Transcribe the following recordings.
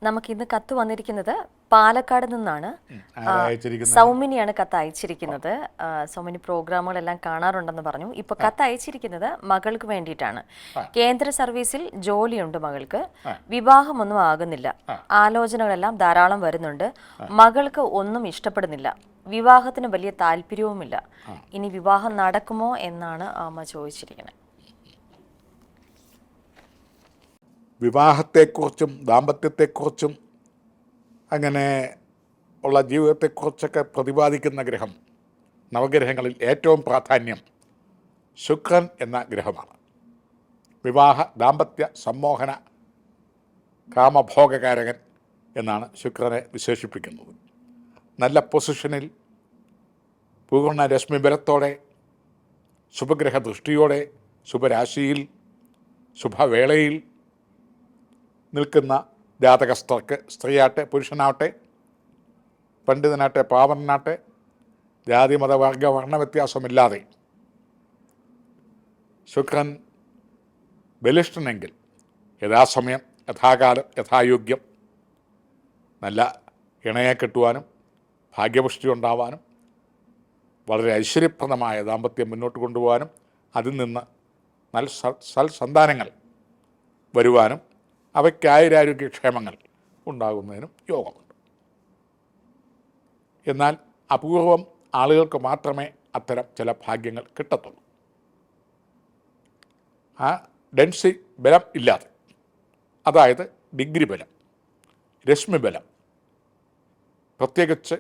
നമുക്കിന്ന് കത്ത് വന്നിരിക്കുന്നത് പാലക്കാട് നിന്നാണ്. സൗമിനിയാണ് കത്ത് അയച്ചിരിക്കുന്നത്. സൗമിനി പ്രോഗ്രാമുകളെല്ലാം കാണാറുണ്ടെന്ന് പറഞ്ഞു. ഇപ്പൊ കത്ത് അയച്ചിരിക്കുന്നത് മകൾക്ക് വേണ്ടിയിട്ടാണ്. കേന്ദ്ര സർവീസിൽ ജോലിയുണ്ട് മകൾക്ക്, വിവാഹമൊന്നും ആകുന്നില്ല, ആലോചനകളെല്ലാം ധാരാളം വരുന്നുണ്ട്, മകൾക്ക് ഒന്നും ഇഷ്ടപ്പെടുന്നില്ല, വിവാഹത്തിന് വലിയ താല്പര്യവുമില്ല. ഇനി വിവാഹം നടക്കുമോ എന്നാണ് അമ്മ ചോദിച്ചിരിക്കുന്നത്. വിവാഹത്തെക്കുറിച്ചും ദാമ്പത്യത്തെക്കുറിച്ചും അങ്ങനെ ഉള്ള ജീവിതത്തെക്കുറിച്ചൊക്കെ പ്രതിപാദിക്കുന്ന ഗ്രഹം, നവഗ്രഹങ്ങളിൽ ഏറ്റവും പ്രാധാന്യം ശുക്രൻ എന്ന ഗ്രഹമാണ്. വിവാഹ ദാമ്പത്യ സമ്മോഹന കാമഭോഗകാരകൻ എന്നാണ് ശുക്രനെ വിശേഷിപ്പിക്കുന്നത്. നല്ല പൊസിഷനിൽ പൂർണ്ണ രശ്മിബലത്തോടെ ശുഭഗ്രഹ ദൃഷ്ടിയോടെ ശുഭരാശിയിൽ ശുഭവേളയിൽ നിൽക്കുന്ന ജാതകസ്ഥർക്ക്, സ്ത്രീയാട്ടെ പുരുഷനാവട്ടെ, പണ്ഡിതനാട്ടെ പാവനാട്ടെ, ജാതി മതവർഗ വർണ്ണ വ്യത്യാസമില്ലാതെ ശുക്രൻ ബലിഷ്ഠനെങ്കിൽ യഥാസമയം യഥാകാലം യഥായോഗ്യം നല്ല ഇണയെ കിട്ടുവാനും ഭാഗ്യപുഷ്ടി ഉണ്ടാവാനും വളരെ ഐശ്വര്യപ്രദമായ ദാമ്പത്യം മുന്നോട്ട് കൊണ്ടുപോകാനും അതിൽ നിന്ന് നല്ല സൽസന്താനങ്ങൾ വരുവാനും അവയ്ക്ക് ആയുരാരോഗ്യക്ഷേമങ്ങൾ ഉണ്ടാകുന്നതിനും യോഗമുണ്ട്. എന്നാൽ അപൂർവം ആളുകൾക്ക് മാത്രമേ അത്തരം ചില ഭാഗ്യങ്ങൾ കിട്ടത്തുള്ളൂ. ആ ഡെൻസി ബലം ഇല്ലാതെ, അതായത് ഡിഗ്രി ബലം, രശ്മി ബലം, പ്രത്യേകിച്ച്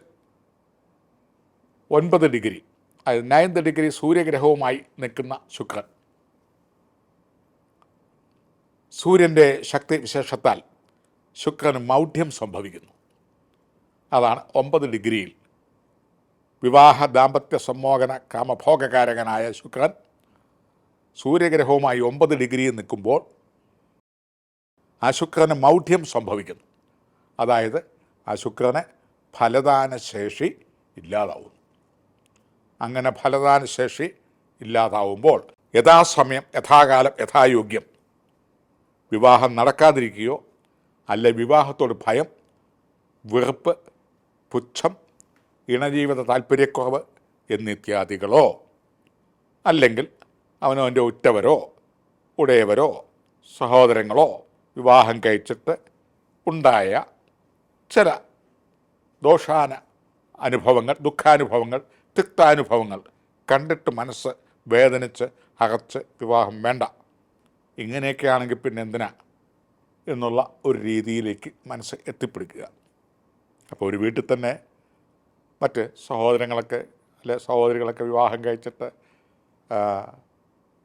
9 ഡിഗ്രി, അതായത് 9th ഡിഗ്രി സൂര്യഗ്രഹവുമായി നിൽക്കുന്ന ശുക്രൻ, സൂര്യൻ്റെ ശക്തി വിശേഷത്താൽ ശുക്രന് മൗഢ്യം സംഭവിക്കുന്നു. അതാണ് 9 ഡിഗ്രിയിൽ വിവാഹ ദാമ്പത്യ സമ്മോഹന കാമഭോഗകാരകനായ ശുക്രൻ സൂര്യഗ്രഹവുമായി 9 ഡിഗ്രിയിൽ നിൽക്കുമ്പോൾ ആ ശുക്രന് മൗഢ്യം സംഭവിക്കുന്നു. അതായത് ആ ശുക്രന് ഫലദാനശേഷി ഇല്ലാതാവുന്നു. അങ്ങനെ ഫലദാനശേഷി ഇല്ലാതാവുമ്പോൾ യഥാസമയം യഥാകാലം യഥായോഗ്യം വിവാഹം നടക്കാതിരിക്കുകയോ, അല്ലെ വിവാഹത്തോട് ഭയം, വെറുപ്പ്, പുച്ഛം, ഇണജീവിത താല്പര്യക്കുറവ് എന്നിത്യാദികളോ, അല്ലെങ്കിൽ അവനവൻ്റെ ഉറ്റവരോ ഉടയവരോ സഹോദരങ്ങളോ വിവാഹം കഴിച്ചിട്ട് ഉണ്ടായ ചില അനുഭവങ്ങൾ, ദുഃഖാനുഭവങ്ങൾ, തിക്താനുഭവങ്ങൾ കണ്ടിട്ട് മനസ്സ് വേദനിച്ച് അകച്ച് വിവാഹം വേണ്ട, ഇങ്ങനെയൊക്കെ ആണെങ്കിൽ പിന്നെ എന്തിനാ എന്നുള്ള ഒരു രീതിയിലേക്ക് മനസ്സ് എത്തിപ്പിടിക്കുക. അപ്പോൾ ഒരു വീട്ടിൽ തന്നെ മറ്റ് സഹോദരങ്ങളൊക്കെ അല്ലെ സഹോദരികളൊക്കെ വിവാഹം കഴിച്ചിട്ട്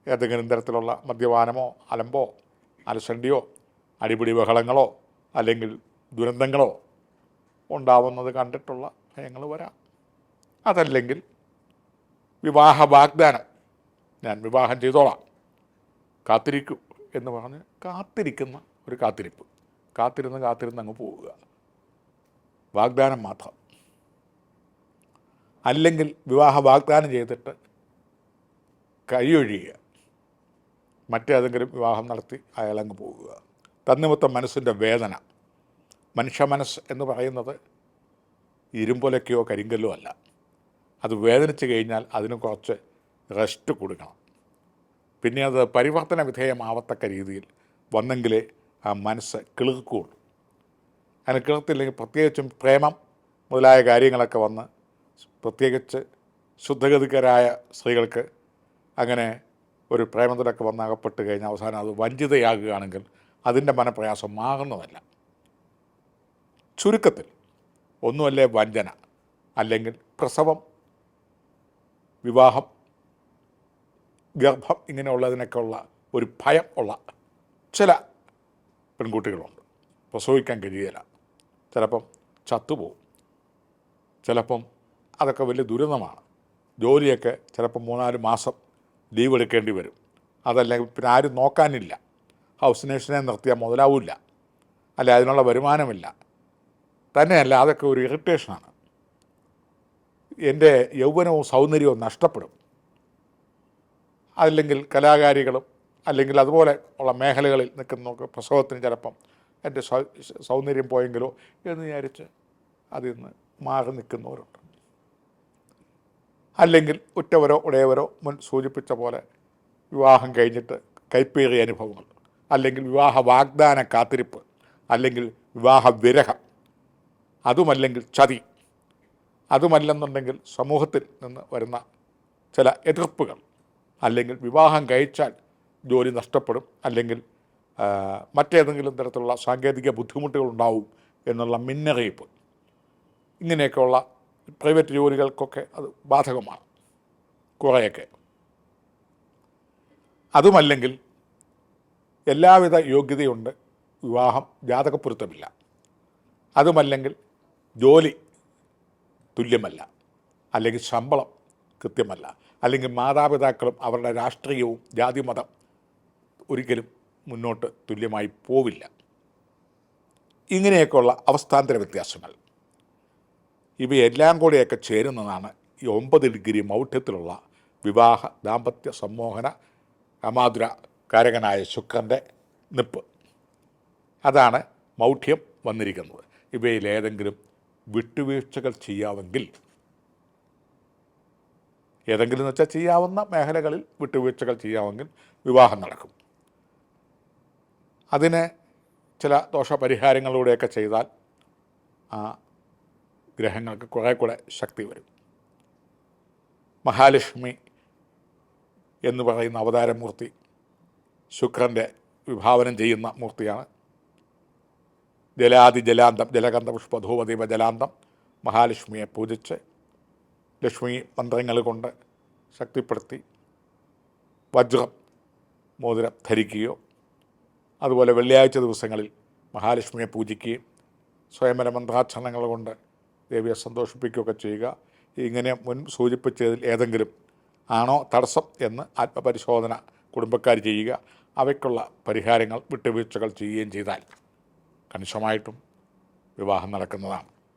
ഏതെങ്കിലും തരത്തിലുള്ള മദ്യപാനമോ അലമ്പോ അലസണ്ടിയോ അടിപിടി ബഹളങ്ങളോ അല്ലെങ്കിൽ ദുരന്തങ്ങളോ ഉണ്ടാവുന്നത് കണ്ടിട്ടുള്ള ഭയങ്ങൾ വരാം. അതല്ലെങ്കിൽ വിവാഹ വാഗ്ദാനം, ഞാൻ വിവാഹം ചെയ്തോളാം, കാത്തിരിക്കൂ എന്ന് പറഞ്ഞ് കാത്തിരിക്കുന്ന ഒരു കാത്തിരിപ്പ്, കാത്തിരുന്ന് അങ്ങ് പോവുക, വാഗ്ദാനം മാത്രം. അല്ലെങ്കിൽ വിവാഹ വാഗ്ദാനം ചെയ്തിട്ട് കൈയൊഴിയുക, മറ്റേതെങ്കിലും വിവാഹം നടത്തി അയാളങ്ങ് പോവുക. തന്നിമിത്തം മനസ്സിൻ്റെ വേദന, മനുഷ്യ മനസ്സ് എന്ന് പറയുന്നത് ഇരുമ്പൊലക്കയോ കരിങ്കല്ലോ അല്ല. അത് വേദനിച്ച് കഴിഞ്ഞാൽ അതിന് കുറച്ച് റെസ്റ്റ് കൊടുക്കണം. പിന്നെ അത് പരിവർത്തന വിധേയമാവത്തക്ക രീതിയിൽ വന്നെങ്കിലേ ആ മനസ്സ് കിളിർക്കുകയുള്ളൂ. അതിന് കിളിർത്തില്ലെങ്കിൽ, പ്രത്യേകിച്ചും പ്രേമം മുതലായ കാര്യങ്ങളൊക്കെ വന്ന്, പ്രത്യേകിച്ച് ശുദ്ധഗതികരായ സ്ത്രീകൾക്ക് അങ്ങനെ ഒരു പ്രേമത്തിലൊക്കെ വന്ന് അകപ്പെട്ട് കഴിഞ്ഞാൽ അവസാനം അത് വഞ്ചിതയാകുകയാണെങ്കിൽ അതിൻ്റെ മനപ്രയാസം മാറുന്നതല്ല. ചുരുക്കത്തിൽ ഒന്നുമല്ലേ വഞ്ചന, അല്ലെങ്കിൽ പ്രസവം, വിവാഹം, ഗർഭം, ഇങ്ങനെയുള്ളതിനൊക്കെ ഉള്ള ഒരു ഭയം ഉള്ള ചില പെൺകുട്ടികളുണ്ട്. പ്രസവിക്കാൻ കഴിയില്ല, ചിലപ്പം ചത്തുപോകും, ചിലപ്പം അതൊക്കെ വലിയ ദുരിതമാണ്. ജോലിയൊക്കെ ചിലപ്പം 3-4 മാസം ലീവ് എടുക്കേണ്ടി വരും. അതല്ലെങ്കിൽ പിന്നെ ആരും നോക്കാനില്ല, ഹൗസ് നേഴ്സിനെ നിർത്തിയാൽ മുതലാവില്ല, അല്ല അതിനുള്ള വരുമാനമില്ല. തന്നെയല്ല അതൊക്കെ ഒരു ഇറിറ്റേഷനാണ്. എൻ്റെ യൗവനവും സൗന്ദര്യവും നഷ്ടപ്പെടും. അല്ലെങ്കിൽ കലാകാരികളും അല്ലെങ്കിൽ അതുപോലെ ഉള്ള മേഖലകളിൽ നിൽക്കുന്നവർക്ക് പ്രസവത്തിന് ചിലപ്പം എൻ്റെ സൗന്ദര്യം പോയെങ്കിലോ എന്ന് വിചാരിച്ച് അതിൽ നിന്ന് മാറി നിൽക്കുന്നവരുണ്ട്. അല്ലെങ്കിൽ ഉറ്റവരോ ഉടയവരോ മുൻ സൂചിപ്പിച്ച പോലെ വിവാഹം കഴിഞ്ഞിട്ട് കൈപ്പേറിയ അനുഭവങ്ങൾ, അല്ലെങ്കിൽ വിവാഹ വാഗ്ദാന കാത്തിരിപ്പ്, അല്ലെങ്കിൽ വിവാഹ വിരഹം, അതുമല്ലെങ്കിൽ ചതി, അതുമല്ലെന്നുണ്ടെങ്കിൽ സമൂഹത്തിൽ നിന്ന് വരുന്ന ചില എതിർപ്പുകൾ, അല്ലെങ്കിൽ വിവാഹം കഴിച്ചാൽ ജോലി നഷ്ടപ്പെടും, അല്ലെങ്കിൽ മറ്റേതെങ്കിലും തരത്തിലുള്ള സാങ്കേതിക ബുദ്ധിമുട്ടുകളുണ്ടാവും എന്നുള്ള മുന്നറിയിപ്പ്, ഇങ്ങനെയൊക്കെയുള്ള പ്രൈവറ്റ് ജോലികൾക്കൊക്കെ അത് ബാധകമാണ് കുറേയൊക്കെ. അതുമല്ലെങ്കിൽ എല്ലാവിധ യോഗ്യതയുണ്ട്, വിവാഹം ജാതകപ്പൊരുത്തമില്ല. അതുമല്ലെങ്കിൽ ജോലി തുല്യമല്ല, അല്ലെങ്കിൽ ശമ്പളം കൃത്യമല്ല, അല്ലെങ്കിൽ മാതാപിതാക്കളും അവരുടെ രാഷ്ട്രീയവും ജാതിമതം ഒരിക്കലും മുന്നോട്ട് തുല്യമായി പോവില്ല. ഇങ്ങനെയൊക്കെയുള്ള അവസ്ഥാന്തര വ്യത്യാസങ്ങൾ, ഇവയെല്ലാം കൂടെയൊക്കെ ചേരുന്നതാണ് ഈ 9 ഡിഗ്രി മൗഢ്യത്തിലുള്ള വിവാഹ ദാമ്പത്യ സമ്മോഹന അമാതുര കാരകനായ ശുക്രൻ്റെ നിപ്പ്. അതാണ് മൗഢ്യം വന്നിരിക്കുന്നത്. ഇവയിലേതെങ്കിലും വിട്ടുവീഴ്ചകൾ ചെയ്യാമെങ്കിൽ, ഏതെങ്കിലും എന്ന് വെച്ചാൽ ചെയ്യാവുന്ന മേഖലകളിൽ വിട്ടുവീഴ്ചകൾ ചെയ്യാമെങ്കിൽ വിവാഹം നടക്കും. അതിന് ചില ദോഷപരിഹാരങ്ങളിലൂടെയൊക്കെ ചെയ്താൽ ആ ഗ്രഹങ്ങൾക്ക് കുറേ കൂടെ ശക്തി വരും. മഹാലക്ഷ്മി എന്ന് പറയുന്ന അവതാരമൂർത്തി ശുക്രൻ്റെ വിഭാവനം ചെയ്യുന്ന മൂർത്തിയാണ്. ജലാതി ജലാന്തം ജലകന്ധ പുഷ്പധൂപദീപ ജലാന്തം മഹാലക്ഷ്മിയെ പൂജിച്ച് ലക്ഷ്മി മന്ത്രങ്ങൾ കൊണ്ട് ശക്തിപ്പെടുത്തി വജ്രം മോതിരം ധരിക്കുകയോ, അതുപോലെ വെള്ളിയാഴ്ച ദിവസങ്ങളിൽ മഹാലക്ഷ്മിയെ പൂജിക്കുകയും സ്വയംവര മന്ത്രാക്ഷരങ്ങൾ കൊണ്ട് ദേവിയെ സന്തോഷിപ്പിക്കുകയൊക്കെ ചെയ്യുക. ഇങ്ങനെ മുൻ സൂചിപ്പിച്ചതിൽ ഏതെങ്കിലും ആണോ തടസ്സം എന്ന് ആത്മപരിശോധന കുടുംബക്കാർ ചെയ്യുക. അവയ്ക്കുള്ള പരിഹാരങ്ങൾ വിട്ടുവീഴ്ചകൾ ചെയ്യുകയും ചെയ്താൽ കണിശമായിട്ടും വിവാഹം നടക്കുന്നതാണ്.